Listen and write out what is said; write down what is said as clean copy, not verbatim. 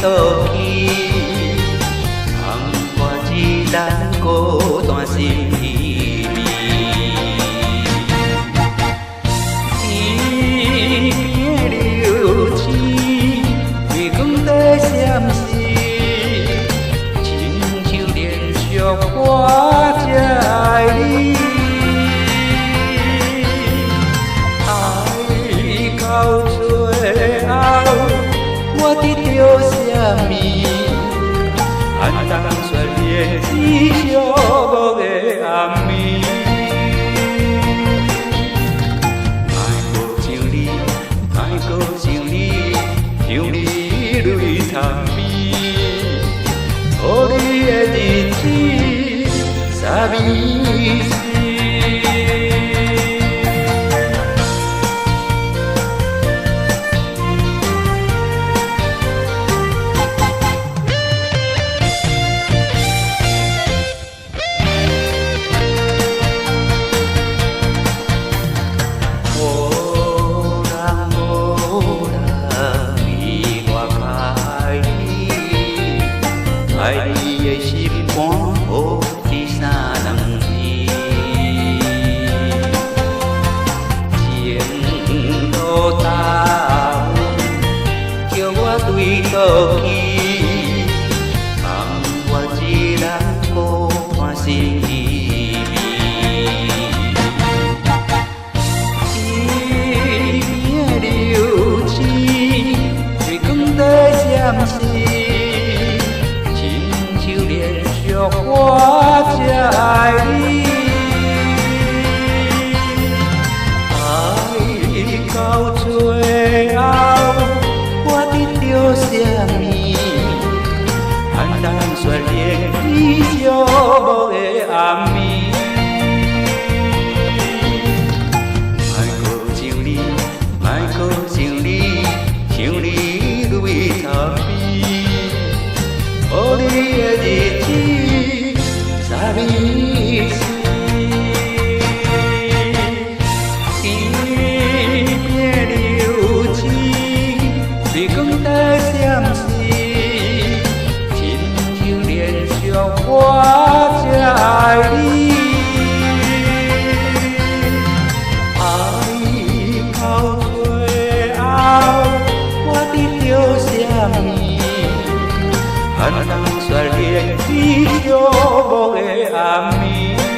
倒去，窗外一人孤单心稀微。天边流星，月光在闪烁，亲像连续我这爱你。到最后，我得到什么？寒冬雪莲只寂寞的暗暝。莫搁想你，莫搁想你，想你泪淌面。予你的日子，啥物事？爱你的心肝，予你三两字，情路耽误，叫我对倒去，放我一人孤单心稀微。天边流星，月光在闪烁。我这爱你，爱到最后，我得到什么？寒冬雪莲只寂寞的暗暝。莫搁想你，莫搁想你，想你泪淌面。予你的日子。啥物事？天边流星，月光在闪烁，亲像连续我这爱你。爱到最后，我得到什么？寒冬雪莲只寂寞的暗暝。